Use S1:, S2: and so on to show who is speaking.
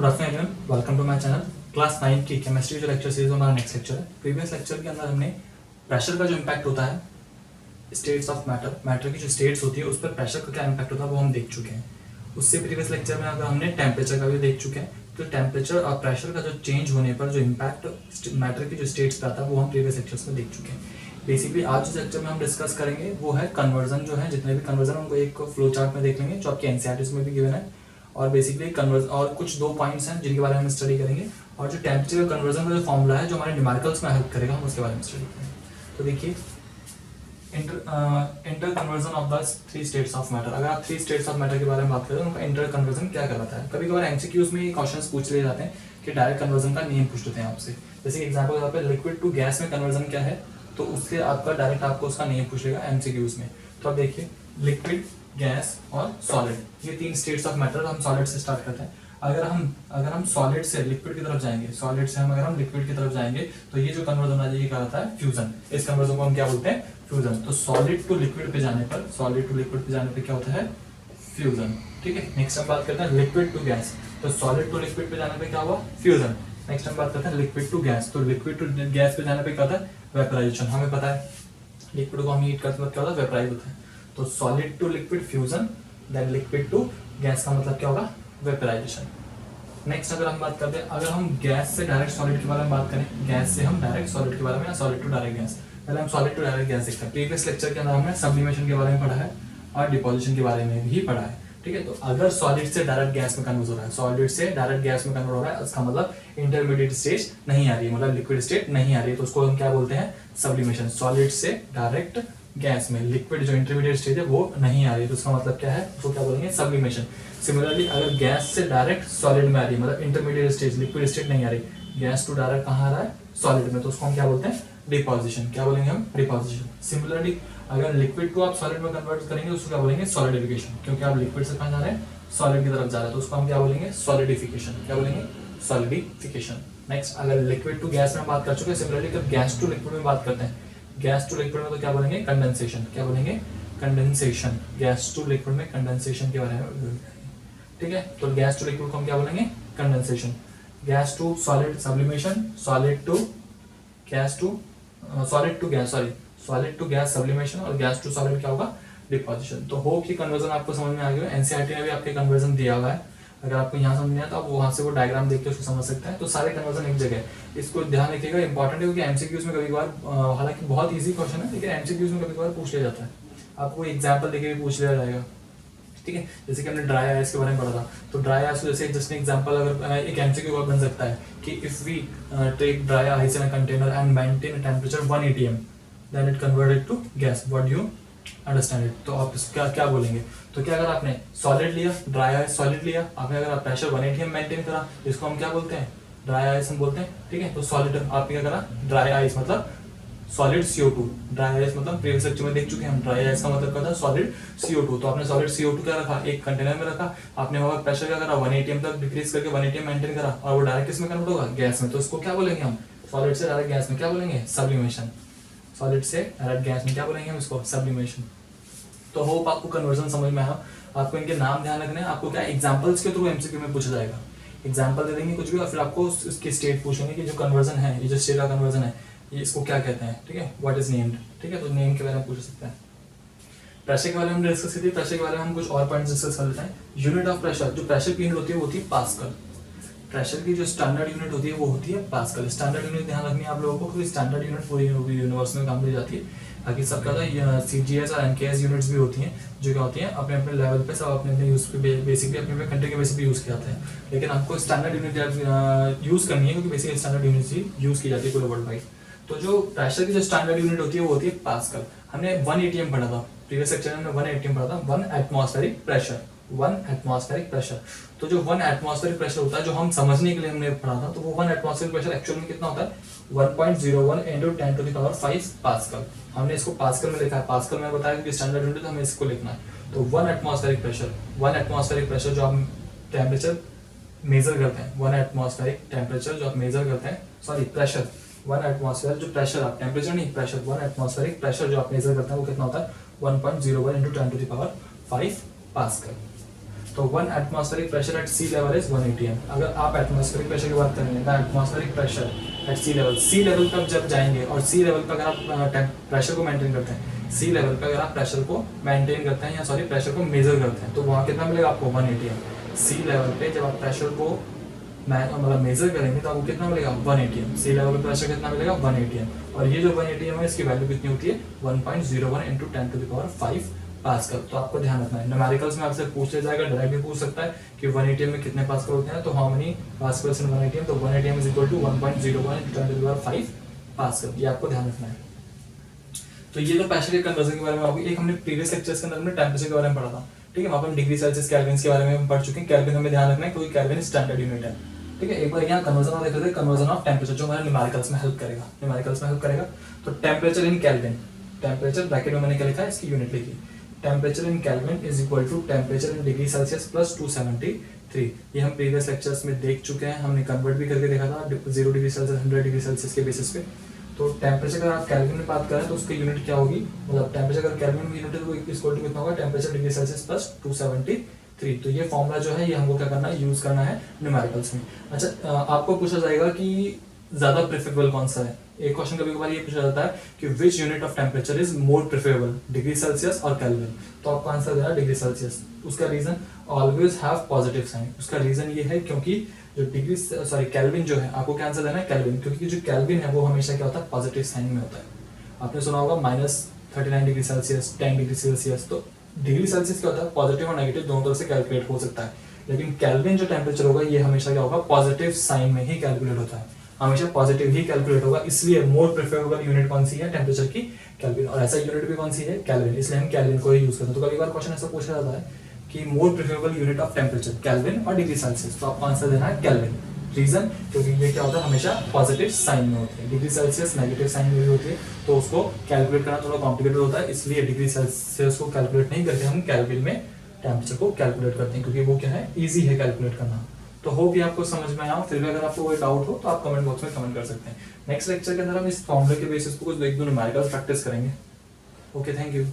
S1: Good afternoon, welcome to my channel. Class 9 की chemistry जो lecture series हमारा next lecture है। प्रीवियस लेक्चर के अंदर हमने प्रेशर का जो इम्पैक्ट होता है स्टेट्स ऑफ मैटर की जो स्टेट्स होती है उस पर प्रेशर का क्या इम्पैक्ट होता है वो हम देख चुके हैं। उससे प्रीवियस लेक्चर में अगर हमने टेम्परेचर का भी देख चुके हैं, तो टेम्परेचर और प्रेशर का जो चेंज होने पर जो इम्पैक्ट मैटर की जो स्टेट्स पे आता है वो हम प्रीवियस लेक्चर्स में देख चुके हैं। बेसिकली आज जिस लेक्चर में हम डिस्कस करेंगे वो है कन्वर्जन। जो है जितने भी कन्वर्जन उनको एक फ्लो चार्ट में देख लेंगे जो आपके एनसीईआरटी में भी गिवन है, और बेसिकली कन्वर्जन और कुछ दो पॉइंट्स हैं जिनके बारे में हम स्टडी करेंगे, और जो टेम्परेचर कन्वर्जन का जो फॉर्मूला है जो हमारे न्यूमेरिकल्स में हेल्प करेगा हम उसके बारे में स्टडी करेंगे। तो देखिए inter conversion of the three states of matter. अगर आप थ्री स्टेट्स ऑफ मैटर के बारे में बात करें तो उनका इंटर कन्वर्जन क्या कहलाता है। कभी कभार एमसीक्यूज में ये क्वेश्चंस पूछ लिए जाते हैं कि डायरेक्ट कन्वर्जन का नेम पूछ लेते हैं आपसे। जैसे एग्जांपल यहाँ पे लिक्विड टू गैस में कन्वर्जन क्या है, तो उससे आपका डायरेक्ट आपको उसका नेम पूछ लेगा एमसीक्यूज में। तो आप देखिए लिक्विड, गैस और सॉलिड, ये तीन स्टेट्स ऑफ मैटर। हम सॉलिड से स्टार्ट करते हैं। अगर हम सॉलिड से लिक्विड की तरफ जाएंगे, सॉलिड से अगर हम लिक्विड की तरफ जाएंगे तो ये जो कन्वर्जन आ जाएगी कहलाता है फ्यूजन। इस कन्वर्जन को हम क्या बोलते हैं, फ्यूजन। तो सॉलिड टू लिक्विड पे जाने पर क्या होता है, फ्यूजन। ठीक है। नेक्स्ट हम बात करते हैं लिक्विड टू गैस। तो सॉलिड टू लिक्विड पे जाने पे क्या हुआ, फ्यूजन। नेक्स्ट हम बात करते हैं लिक्विड टू गैस। तो लिक्विड टू गैस पे जाने पे क्या होता है, वेपराइजेशन। हमें पता है लिक्विड को हम हीट करते वक्त क्या होता है, वेपराइज होता है। तो solid to liquid fusion, then liquid to gas का मतलब क्या होगा, वेपराइजेशन। नेक्स्ट अगर हम बात करते हैं, अगर हम गैस से डायरेक्ट सॉलिड के बारे में बात करें, गैस से हम डायरेक्ट सॉलिड के बारे में या सॉलिड टू डायरेक्ट गैस, पहले हम सॉलिड टू डायरेक्ट गैस देखते हैं। प्रीवियस लेक्चर के अंदर हमने सब्लिमेशन के बारे में पढ़ा है और डिपोजिशन के बारे में भी पढ़ा है। ठीक है। तो अगर सॉलिड से डायरेक्ट गैस में कन्वर्ट हो रहा है, सॉलिड से डायरेक्ट गैस में कन्वर्ट हो रहा है, उसका मतलब इंटरमीडिएट स्टेज नहीं आ रही है, मतलब लिक्विड स्टेट नहीं आ रही है, तो उसको हम क्या बोलते हैं, सब्लिमेशन। सॉलिड से डायरेक्ट गैस में लिक्विड जो इंटरमीडिएट स्टेज है वो नहीं आ रही है, तो उसका मतलब क्या है, उसको क्या बोलेंगे, सब्लिमेशन। सिमिलरली अगर गैस से डायरेक्ट सॉलिड में आ रही है, मतलब इंटरमीडिएट स्टेज लिक्विड स्टेट नहीं आ रही, गैस टू डायरेक्ट कहाँ आ रहा है, सॉलिड में, तो उसको हम क्या बोलते हैं, डिपोजिशन। क्या बोलेंगे हम, डिपोजिशन। सिमिलरली अगर लिक्विड को आप सॉलिड में कन्वर्ट करेंगे उसको क्या बोलेंगे, सॉलिडिफिकेशन, क्योंकि आप लिक्विड से कहाँ जा रहे हैं, सॉलिड की तरफ जा रहे हैं, तो उसको हम क्या बोलेंगे, सॉलिडिफिकेशन। क्या बोलेंगे, सॉलिडिफिकेशन। नेक्स्ट अगर लिक्विड टू गैस में बात कर चुके हैं, सिमिलरली जब गैस टू लिक्विड में बात करते हैं, गैस टू लिक्विड में तो क्या बोलेंगे, कंडेंसेशन। क्या बोलेंगे, कंडेंसेशन। गैस टू लिक्विड में कंडेंसेशन के बारे में। ठीक है। तो गैस टू लिक्विड को हम क्या बोलेंगे, condensation. Gas to solid sublimation, solid to gas to solid to gas, sorry solid to gas sublimation, और गैस टू सॉलिड क्या होगा, डिपोजिशन। तो होप कि कन्वर्जन आपको समझ में आ गया। एनसीईआरटी ने भी आपके कन्वर्जन दिया हुआ है, अगर आपको यहाँ समझ नहीं आता आप वहां से वो डायग्राम देख के उसको समझ सकते हैं। तो सारे कन्वर्जन एक जगह है, इसको ध्यान रखिएगा, इंपॉर्टेंट है, क्योंकि एमसीक्यूज में कभी कभार, हालांकि बहुत ईजी क्वेश्चन है लेकिन एमसीक्यूज में कभी कभार पूछ लिया जाता है, आपको एग्जाम्पल देके भी पूछ लिया जाएगा। ठीक है। जैसे कि हमने ड्राई आइस के बारे में पढ़ा था, तो ड्राई आइस जैसे जस्ट एग्जांपल अगर एक एमसीक्यू बन सकता है कि if we take dry ice in a container and maintain a temperature 1 atm then it converted to gas, what do you understand it. तो आप क्या क्या बोलेंगे, तो क्या अगर आपने सॉलिड लिया, ड्राई आइस सॉलिड लिया, आपने अगर प्रेशर 1 atm मेंटेन करा, इसको हम क्या बोलते हैं, ड्राई आइस हम बोलते हैं। ठीक है। तो सॉलिड आपने क्या करा, ड्राई आइस मतलब सॉलिड CO2, ड्राई आइस मतलब प्रीवियस लेक्चर में देख चुके हैं हम, ड्राई आइस का मतलब क्या था, सॉलिड CO2। तो आपने सॉलिड CO2 क्या रखा, एक कंटेनर में रखा, आपने वहां प्रेशर क्या करा, 1 atm तक डिक्रीज करके 1 atm मेंटेन करा, और वो डायरेक्ट किसमें कन्वर्ट होगा, गैस में। तो इसको क्या बोलेंगे हम, सॉलिड से डायरेक्ट गैस में क्या बोलेंगे, सब्लिमेशन। सॉलिड से डायरेक्ट गैस में क्या बोलेंगे हम इसको, सब्लिमेशन। तो होप आपको कन्वर्जन समझ में आया। आपको इनके नाम ध्यान रखने हैं, आपको क्या एग्जांपल्स के थ्रू एमसीक्यू में पूछा जाएगा, एग्जांपल दे देंगे कुछ भी, और फिर आपको उसकी स्टेट पूछेंगे कि जो कन्वर्जन है, ये जो स्टेट का कन्वर्जन है ये इसको क्या कहते हैं। ठीक है। What is named. ठीक है। तो नेम के बारे में पूछ सकते हैं। प्रेशर के बारे में डिस्कस की थी, प्रेशर के बारे में हम कुछ और पॉइंट्स डिस्कस कर लेते हैं। यूनिट ऑफ प्रेशर, जो प्रेशर की यूनिट होती है वो होती है पास्कल। प्रेशर की जो स्टैंडर्ड यूनिट होती है वो होती है पास्कल। स्टैंडर्ड यूनिट ध्यान रखनी है आप लोगों को, क्योंकि स्टैंडर्ड यूनिट पूरी यूनिवर्स में काम ली जाती है। बाकी सब क्या होता है, CGS और NKS यूनिट्स भी होती हैं, जो क्या होती हैं अपने अपने लेवल पे, सब अपने अपने यूज पे, बेसिकली अपने अपने कंट्री के बेसिस पे यूज किए जाते हैं। लेकिन आपको स्टैंडर्ड यूनिट यूज करनी है, क्योंकि बेसिकली स्टैंडर्ड यूनिट ही यूज की जाती है पूरे वर्ल्ड वाइड। तो जो प्रेशर की जो स्टैंडर्ड यूनिट होती है वो होती है पास्कल। हमने 1 atm पढ़ा था प्रीवियस लेक्चर में, 1 atm पढ़ा था, 1 एटमॉस्फेरिक प्रेशर, 1 एटमॉस्फेरिक प्रेशर। तो जो 1 एटमॉस्फेरिक प्रेशर होता है, जो हम समझने के लिए हमने पढ़ा था, तो वो 1 एटमॉस्फेरिक प्रेशर एक्चुअल में कितना होता है, 1.01 × 10⁵ पास्कल। हमने इसको पास्कल में लिखा है, पास्कल में बताया कि स्टैंडर्ड यूनिट हमें इसको लिखना है। तो 1 एटमॉस्फेरिक प्रेशर, 1 एटमॉस्फेरिक प्रेशर जो आप टेम्परेचर मेजर करते हैं, 1 एटमॉस्फेरिक टेम्परेचर जो आप मेजर करते हैं, सॉरी प्रेशर, 1 एटमॉस्फेयर जो प्रेशर, आप टेम्परेचर नहीं प्रेशर, 1 एटमॉस्फेरिक प्रेशर जो आप मेजर करते हैं वो कितना होता है, 1.01 × 10⁵ पास्कल। तो 1 atmospheric pressure at sea level is 1 atm। अगर आप एटमॉस्फेरिक प्रेशर की बात करेंगे तो atmospheric pressure at sea level पर जब जाएंगे और सी लेवल पर अगर आप प्रेशर को मेंटेन करते हैं, सी लेवल पर अगर आप प्रेशर को मेंटेन करते हैं या सॉरी प्रेशर को मेजर करते हैं तो वहाँ कितना मिलेगा आपको 1 atm। सी लेवल पे जब आप प्रेशर को मतलब मेजर करेंगे तो आपको कितना मिलेगा 1 atm। सी लेवल पे प्रेशर कितना मिलेगा 1 atm। और ये जो 1 atm है इसकी वैल्यू कितनी होती है 1.01 इंटू 10⁵ पास्कल। तो आपको ध्यान रखना है, न्यूमेरिकल्स में आपसे पूछ लिया जाएगा, डायरेक्ट भी पूछ सकता है कि 1 atm में कितने पास्कल होते हैं, तो how many pascals in 1 atm, तो 1 atm is equal to 1.01 into 10⁵ pascal. ये आपको ध्यान रखना है। तो ये तो प्रेशर के कन्वर्जन के बारे में होगी। एक हमने प्रीवियस लेक्चर्स के अंदर हमने टेंपरेचर के बारे में पढ़ा था, ठीक है, वहां पर डिग्री सेल्सियस केल्विन के बारे में हम पढ़ चुके हैं। केल्विन हमें ध्यान रखना है क्योंकि केल्विन स्टैंडर्ड यूनिट है, ठीक है। एक बार यहाँ कन्वर्जन ऑफ देख लेते हैं, कन्वर्जन ऑफ टेंपरेचर जो हमारे न्यूमेरिकल्स में हेल्प करेगा। तो temperature in kelvin, temperature bracket में मैंने क्या लिखा है, इसकी यूनिट लिखी, temperature in kelvin is equal to temperature in degree Celsius plus 273। ये हम प्रीवियस लेक्चर्स में देख चुके हैं, हमने कन्वर्ट भी करके देखा था 0 डिग्री सेल्सियस 100 डिग्री सेल्सियस के बेसिस पे। तो टेंपरेचर अगर आप केल्विन में बात करें तो उसकी यूनिट क्या होगी, मतलब टेंपरेचर अगर केल्विन में यूनिट है तो इक्वल टू कितना होगा, टेंपरेचर डिग्री सेल्सियस प्लस 273। तो ये फॉर्मूला जो है ये हमको क्या करना है, यूज करना है न्यूमेरिकल्स में। अच्छा, आपको पूछा जाएगा कि ज्यादा प्रेफरेबल कौन सा है। एक क्वेश्चन कभी कभार ये पूछा जाता है कि which unit of temperature is more preferable, degree Celsius और केल्विन। तो आपको आंसर देना डिग्री सेल्सियस। उसका reason always have positive sign. उसका रीजन ये है क्योंकि जो डिग्री सॉरी केल्विन जो है, आपको क्या आंसर देना है केल्विन, क्योंकि जो केल्विन है वो हमेशा क्या होता है, पॉजिटिव साइन में होता है। आपने सुना होगा -39 डिग्री सेल्सियस, 10 डिग्री सेल्सियस। तो डिग्री सेल्सियस क्या होता है, पॉजिटिव और नेगेटिव दोनों तरफ से कैलकुलेट हो सकता है, लेकिन केल्विन जो टेम्परेचर होगा ये हमेशा क्या होगा, पॉजिटिव साइन में ही कैलकुलेट होता है, हमेशा पॉजिटिव ही कैलकुलेट होगा। इसलिए मोर प्रेफरेबल यूनिट कौन सी है टेम्परेचर की, केल्विन। और ऐसा यूनिट भी कौन सी है, केल्विन, इसलिए हम केल्विन को ही यूज करते हैं। तो कभी बार क्वेश्चन ऐसा पूछा जाता है कि मोर preferable unit of temperature kelvin और डिग्री सेल्सियस, तो आपको आंसर देना है केल्विन। रीजन क्योंकि ये क्या होता है, हमेशा पॉजिटिव साइन में होती है। डिग्री सेल्सियस नेगेटिव साइन में भी होती है, तो उसको कैलकुलेट करना थोड़ा कॉम्प्लिकेटेड होता है, इसलिए डिग्री सेल्सियस को कैलकुलेट नहीं करके हम केल्विन में टेम्परेचर को कैलकुलेट करते हैं, क्योंकि वो क्या है, इजी है कैलकुलेट करना। तो होप ये आपको समझ में आया हो। फिर भी अगर आपको कोई डाउट हो तो आप कमेंट बॉक्स में कमेंट कर सकते हैं। नेक्स्ट लेक्चर के अंदर हम इस फॉर्मूले के बेसिस पे कुछ एक दो न्यूमेरिकल प्रैक्टिस करेंगे। Okay, thank you.